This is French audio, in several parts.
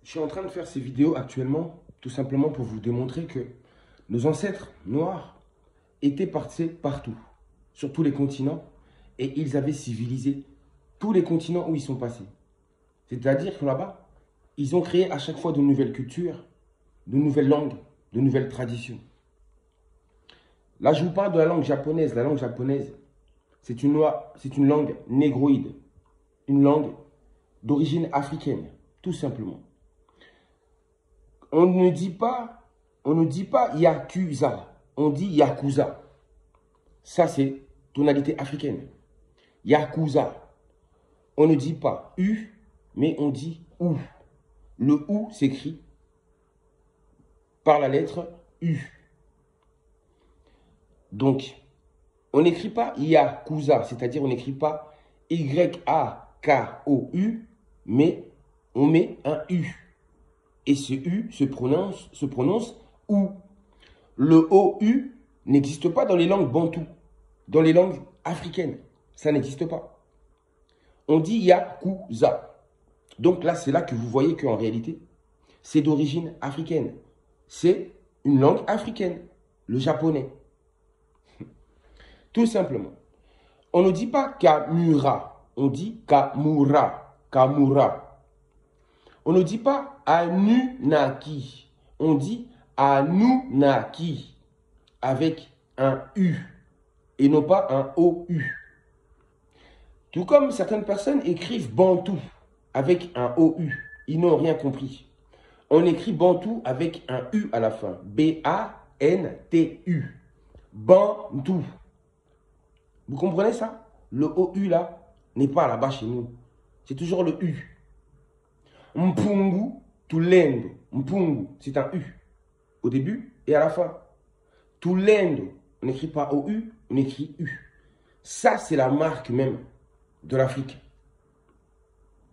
Je suis en train de faire ces vidéos actuellement, tout simplement pour vous démontrer que nos ancêtres noirs étaient passés partout, sur tous les continents, et ils avaient civilisé tous les continents où ils sont passés. C'est-à-dire que là-bas, ils ont créé à chaque fois de nouvelles cultures, de nouvelles langues, de nouvelles traditions. Là, je vous parle de la langue japonaise. La langue japonaise, c'est une langue négroïde, une langue d'origine africaine, tout simplement. On ne dit pas Yakuza, on dit Yakuza. Ça, c'est tonalité africaine. Yakuza. On ne dit pas U, mais on dit OU. Le OU s'écrit par la lettre U. Donc, on n'écrit pas Yakuza, c'est-à-dire on n'écrit pas Y-A-K-O-U, mais on met un U. Et ce U se prononce OU. Le OU n'existe pas dans les langues bantoues, dans les langues africaines. Ça n'existe pas. On dit Yakuza. Donc là, c'est là que vous voyez qu'en réalité, c'est d'origine africaine. C'est une langue africaine, le japonais. Tout simplement. On ne dit pas Kamura, on dit Kamura. Kamura. On ne dit pas Anunnaki, on dit Anunnaki avec un U et non pas un OU. Tout comme certaines personnes écrivent Bantou avec un OU, ils n'ont rien compris. On écrit Bantou avec un U à la fin, B-A-N-T-U, Bantou. Vous comprenez ça? Le OU là n'est pas là-bas chez nous, c'est toujours le U. Mpungu, Tulendo. Mpungu, c'est un U. Au début et à la fin. Tulendo, on n'écrit pas OU, on écrit U. Ça, c'est la marque même de l'Afrique.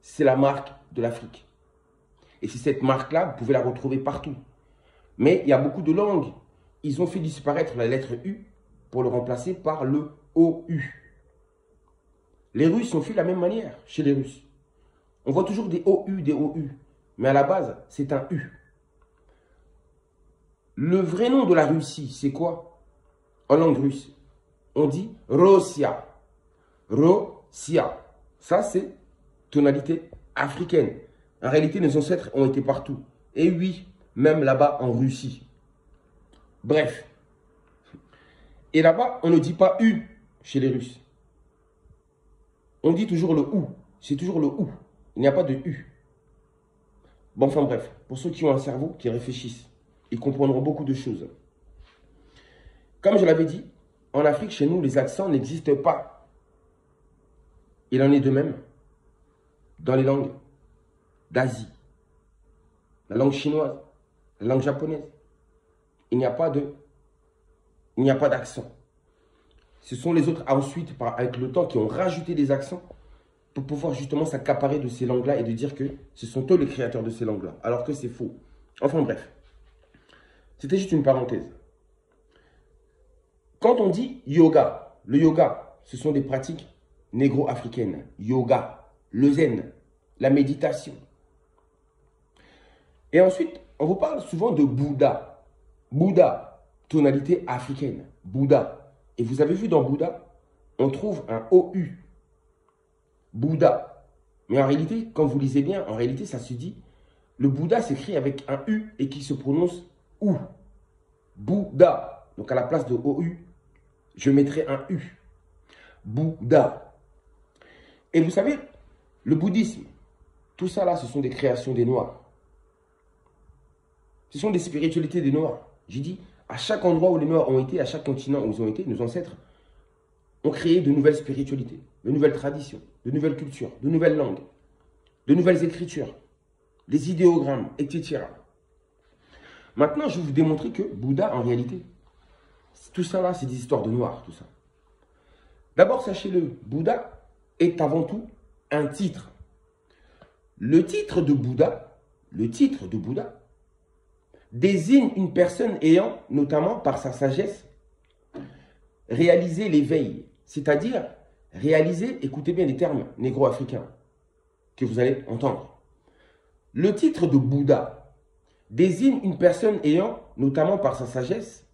C'est la marque de l'Afrique. Et c'est cette marque-là, vous pouvez la retrouver partout. Mais il y a beaucoup de langues. Ils ont fait disparaître la lettre U pour le remplacer par le OU. Les Russes ont fait de la même manière chez les Russes. On voit toujours des OU, des OU. Mais à la base, c'est un U. Le vrai nom de la Russie, c'est quoi? En langue russe, on dit Rossiya. Rossiya. Ça, c'est tonalité africaine. En réalité, nos ancêtres ont été partout. Et oui, même là-bas en Russie. Bref. Et là-bas, on ne dit pas U chez les Russes. On dit toujours le OU. C'est toujours le OU. Il n'y a pas de U. Bon, enfin bref, pour ceux qui ont un cerveau, qui réfléchissent, ils comprendront beaucoup de choses. Comme je l'avais dit, en Afrique, chez nous, les accents n'existent pas. Il en est de même dans les langues d'Asie. La langue chinoise, la langue japonaise. Il n'y a pas d'accent. Ce sont les autres ensuite, avec le temps, qui ont rajouté des accents pour pouvoir justement s'accaparer de ces langues-là et de dire que ce sont eux les créateurs de ces langues-là, alors que c'est faux. Enfin bref, c'était juste une parenthèse. Quand on dit yoga, le yoga, ce sont des pratiques négro-africaines. Yoga, le zen, la méditation. Et ensuite, on vous parle souvent de Bouddha. Bouddha, tonalité africaine. Bouddha. Et vous avez vu dans Bouddha, on trouve un OU. Bouddha. Mais en réalité, quand vous lisez bien, en réalité, ça se dit, le Bouddha s'écrit avec un U et qui se prononce OU. Bouddha. Donc à la place de OU, je mettrai un U. Bouddha. Et vous savez, le bouddhisme, tout ça là, ce sont des créations des Noirs. Ce sont des spiritualités des Noirs. J'ai dit, à chaque endroit où les Noirs ont été, à chaque continent où ils ont été, nos ancêtres ont créé de nouvelles spiritualités, de nouvelles traditions, de nouvelles cultures, de nouvelles langues, de nouvelles écritures, des idéogrammes, etc. Maintenant, je vais vous démontrer que Bouddha, en réalité, tout ça là, c'est des histoires de Noirs, tout ça. D'abord, sachez-le, Bouddha est avant tout un titre. Le titre de Bouddha, désigne une personne ayant, notamment par sa sagesse, réalisé l'éveil. C'est-à-dire réaliser, écoutez bien les termes négro-africains que vous allez entendre. Le titre de Bouddha désigne une personne ayant, notamment par sa sagesse,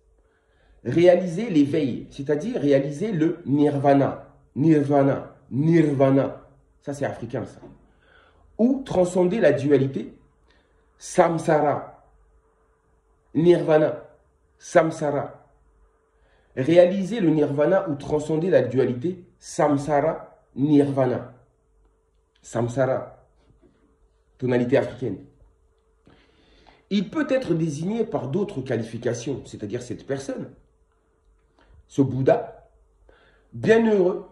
réalisé l'éveil, c'est-à-dire réaliser le nirvana. Nirvana, nirvana, ça c'est africain ça. Ou transcender la dualité, samsara. Nirvana, samsara. Réaliser le nirvana ou transcender la dualité, samsara, nirvana. Samsara, tonalité africaine. Il peut être désigné par d'autres qualifications, c'est-à-dire cette personne, ce Bouddha, bienheureux,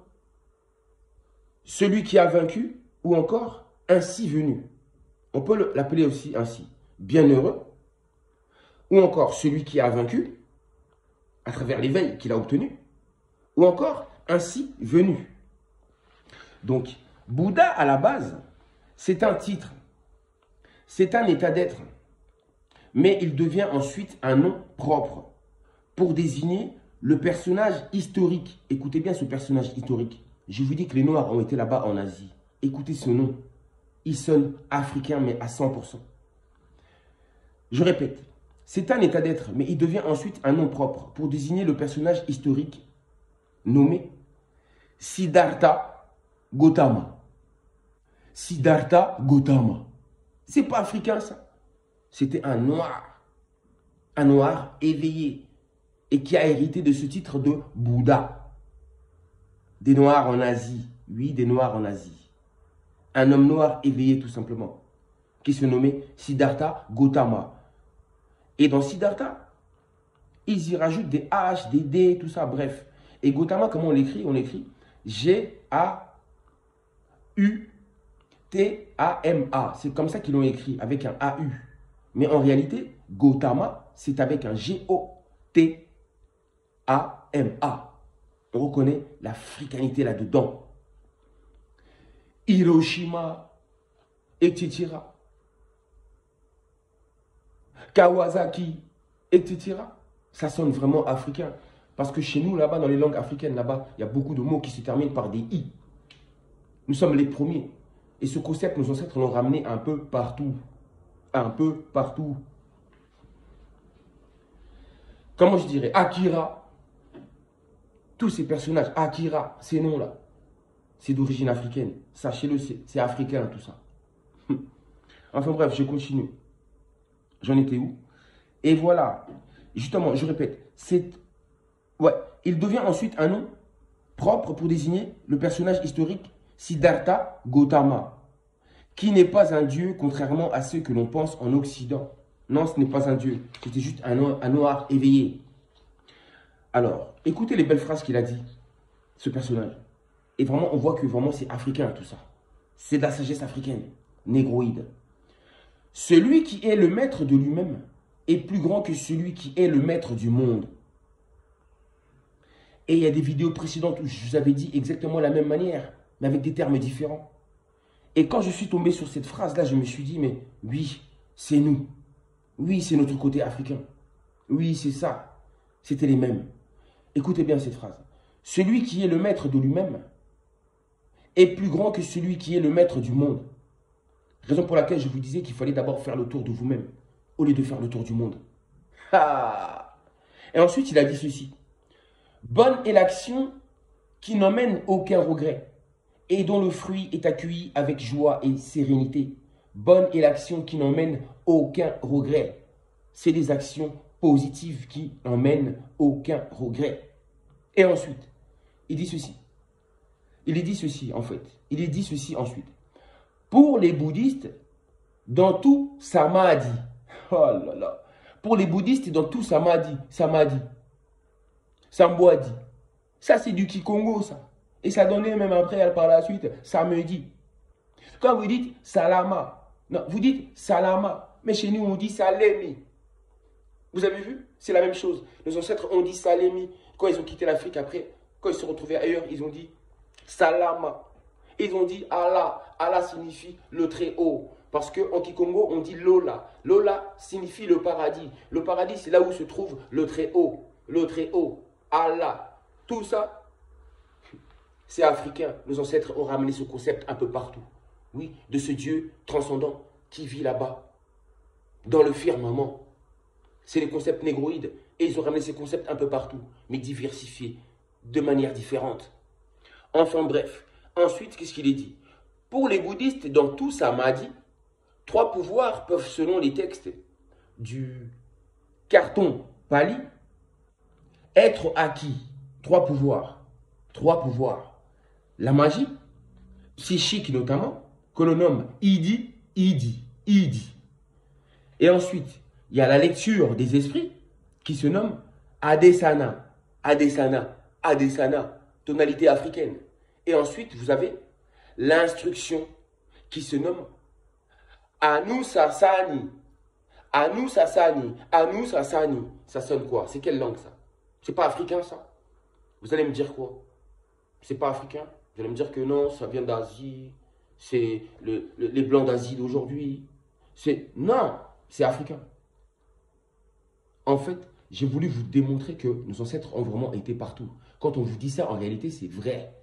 celui qui a vaincu, ou encore ainsi venu. On peut l'appeler aussi ainsi, bienheureux, ou encore celui qui a vaincu, à travers l'éveil qu'il a obtenu, ou encore ainsi venu. Donc, Bouddha, à la base, c'est un titre, c'est un état d'être, mais il devient ensuite un nom propre pour désigner le personnage historique. Écoutez bien ce personnage historique. Je vous dis que les Noirs ont été là-bas en Asie. Écoutez ce nom. Il sonne africain, mais à 100%. Je répète, c'est un état d'être, mais il devient ensuite un nom propre pour désigner le personnage historique nommé Siddhartha Gautama. Siddhartha Gautama. C'est pas africain ça. C'était un noir éveillé et qui a hérité de ce titre de Bouddha. Des Noirs en Asie, oui, des Noirs en Asie. Un homme noir éveillé tout simplement, qui se nommait Siddhartha Gautama. Et dans Siddhartha, ils y rajoutent des H, des D, tout ça, bref. Et Gautama, comment on l'écrit? On l'écrit G-A-U-T-A-M-A. C'est comme ça qu'ils l'ont écrit, avec un A-U. Mais en réalité, Gautama, c'est avec un G-O-T-A-M-A. On reconnaît l'africanité là-dedans. Hiroshima, etc. Kawasaki, etc. Ça sonne vraiment africain. Parce que chez nous, là-bas, dans les langues africaines, là-bas, il y a beaucoup de mots qui se terminent par des I. Nous sommes les premiers. Et ce concept, nos ancêtres l'ont ramené un peu partout. Un peu partout. Comment je dirais? Akira. Tous ces personnages, Akira, ces noms-là, c'est d'origine africaine. Sachez-le, c'est africain tout ça. Enfin bref, je continue. J'en étais où? Et voilà. Justement, je répète, il devient ensuite un nom propre pour désigner le personnage historique Siddhartha Gautama, qui n'est pas un dieu, contrairement à ceux que l'on pense en Occident. Non, ce n'est pas un dieu. C'était juste un noir éveillé. Alors, écoutez les belles phrases qu'il a dit, ce personnage. Et vraiment, on voit que vraiment c'est africain tout ça. C'est de la sagesse africaine, négroïde. Celui qui est le maître de lui-même est plus grand que celui qui est le maître du monde. Et il y a des vidéos précédentes où je vous avais dit exactement la même manière, mais avec des termes différents. Et quand je suis tombé sur cette phrase-là, je me suis dit, mais oui, c'est nous. Oui, c'est notre côté africain. Oui, c'est ça. C'était les mêmes. Écoutez bien cette phrase. Celui qui est le maître de lui-même est plus grand que celui qui est le maître du monde. Raison pour laquelle je vous disais qu'il fallait d'abord faire le tour de vous-même, au lieu de faire le tour du monde. Ah! Et ensuite, il a dit ceci. Bonne est l'action qui n'emmène aucun regret et dont le fruit est accueilli avec joie et sérénité. Bonne est l'action qui n'emmène aucun regret. C'est des actions positives qui n'emmènent aucun regret. Et ensuite, il dit ceci. Il dit ceci en fait. Il dit ceci ensuite. Pour les bouddhistes, dans tout samadhi. Oh là là. Pour les bouddhistes, dans tout samadhi. Samadhi. Sambwadi. Ça, c'est du Kikongo, ça. Et ça donnait même après, par la suite, samedi. Quand vous dites salama, non, vous dites salama. Mais chez nous, on dit salemi. Vous avez vu? C'est la même chose. Nos ancêtres ont dit salemi. Quand ils ont quitté l'Afrique après, quand ils se retrouvaient ailleurs, ils ont dit salama. Ils ont dit Allah. Allah signifie le très haut. Parce qu'en Kikongo, on dit Lola. Lola signifie le paradis. Le paradis, c'est là où se trouve le très haut. Le très haut. Allah. Tout ça, c'est africain. Nos ancêtres ont ramené ce concept un peu partout. Oui, de ce Dieu transcendant qui vit là-bas, dans le firmament. C'est les concepts négroïdes. Et ils ont ramené ces concepts un peu partout, mais diversifiés, de manière différente. Enfin bref. Ensuite, qu'est-ce qu'il est dit? Pour les bouddhistes, dans tout samadhi, 3 pouvoirs peuvent, selon les textes du carton pali, être acquis. 3 pouvoirs. 3 pouvoirs. La magie, psychique notamment, que l'on nomme Idi. Et ensuite, il y a la lecture des esprits qui se nomme Adesana, tonalité africaine. Et ensuite, vous avez l'instruction qui se nomme Anusasani. Ça sonne quoi? C'est quelle langue ça? C'est pas africain ça? Vous allez me dire quoi? C'est pas africain? Vous allez me dire que non, ça vient d'Asie. C'est les blancs d'Asie d'aujourd'hui. Non, c'est africain. En fait, j'ai voulu vous démontrer que nos ancêtres ont vraiment été partout. Quand on vous dit ça, en réalité, c'est vrai.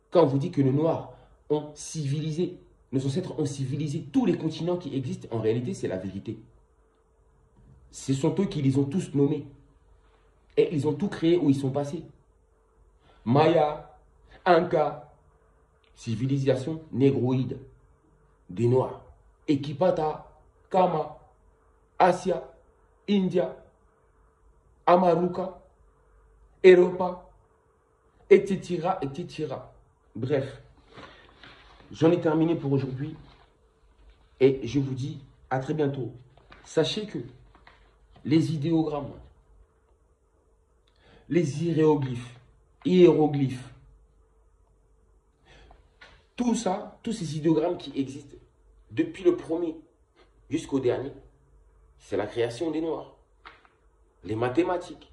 Quand on vous dit que nos Noirs ont civilisé, nos ancêtres ont civilisé tous les continents qui existent, en réalité, c'est la vérité. Ce sont eux qui les ont tous nommés. Et ils ont tout créé où ils sont passés. Maya, Inca, civilisation négroïde, des Noirs. Ekipata, Kama, Asia, India, Amaruka, Europa, etc. Bref, j'en ai terminé pour aujourd'hui et je vous dis à très bientôt. Sachez que les idéogrammes, les hiéroglyphes, tout ça, tous ces idéogrammes qui existent depuis le premier jusqu'au dernier, c'est la création des Noirs. Les mathématiques,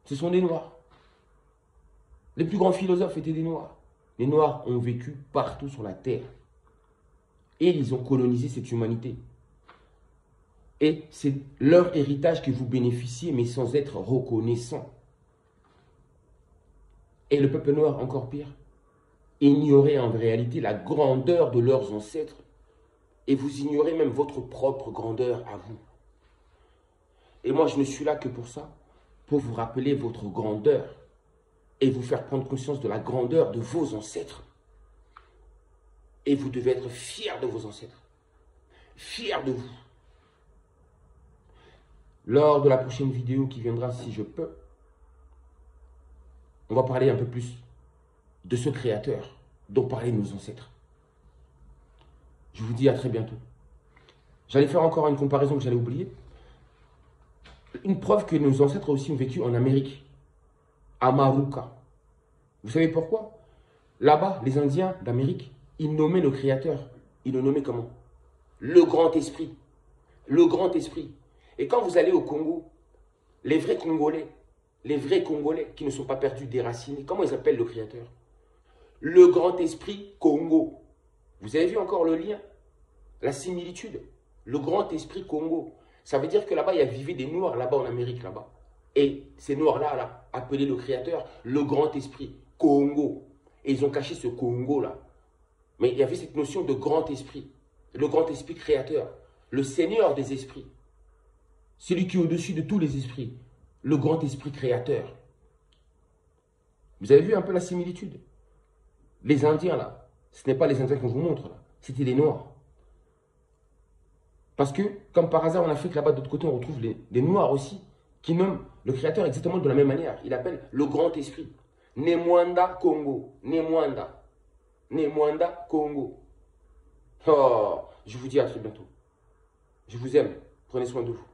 ce sont des Noirs. Les plus grands philosophes étaient des Noirs. Les Noirs ont vécu partout sur la Terre. Et ils ont colonisé cette humanité. Et c'est leur héritage que vous bénéficiez, mais sans être reconnaissant. Et le peuple noir, encore pire, ignorait en réalité la grandeur de leurs ancêtres. Et vous ignorez même votre propre grandeur à vous. Et moi, je ne suis là que pour ça, pour vous rappeler votre grandeur et vous faire prendre conscience de la grandeur de vos ancêtres. Et vous devez être fiers de vos ancêtres, fiers de vous. Lors de la prochaine vidéo qui viendra, si je peux, on va parler un peu plus de ce créateur dont parlaient nos ancêtres. Je vous dis à très bientôt. J'allais faire encore une comparaison que j'allais oublier. Une preuve que nos ancêtres aussi ont vécu en Amérique. Amaruka. Vous savez pourquoi? Là-bas, les Indiens d'Amérique, ils nommaient le créateur. Ils le nommaient comment? Le grand esprit. Le grand esprit. Et quand vous allez au Congo, les vrais Congolais qui ne sont pas perdus, déracinés, comment ils appellent le créateur? Le grand esprit Congo. Vous avez vu encore le lien? La similitude. Le grand esprit Congo. Ça veut dire que là-bas, il y a vivé des Noirs, là-bas en Amérique, là-bas. Et ces Noirs-là, là, appelaient le créateur le grand esprit Congo. Et ils ont caché ce Congo-là. Mais il y avait cette notion de grand esprit. Le grand esprit créateur. Le Seigneur des esprits. Celui qui est au-dessus de tous les esprits. Le grand esprit créateur. Vous avez vu un peu la similitude? Les Indiens, là, ce n'est pas les Indiens qu'on vous montre, là. C'était les Noirs. Parce que, comme par hasard en Afrique, là-bas, de l'autre côté, on retrouve des Noirs aussi, qui nomment le créateur exactement de la même manière. Il appelle le grand esprit. Nemwanda Congo. Nemwanda Congo. Oh, je vous dis à très bientôt. Je vous aime. Prenez soin de vous.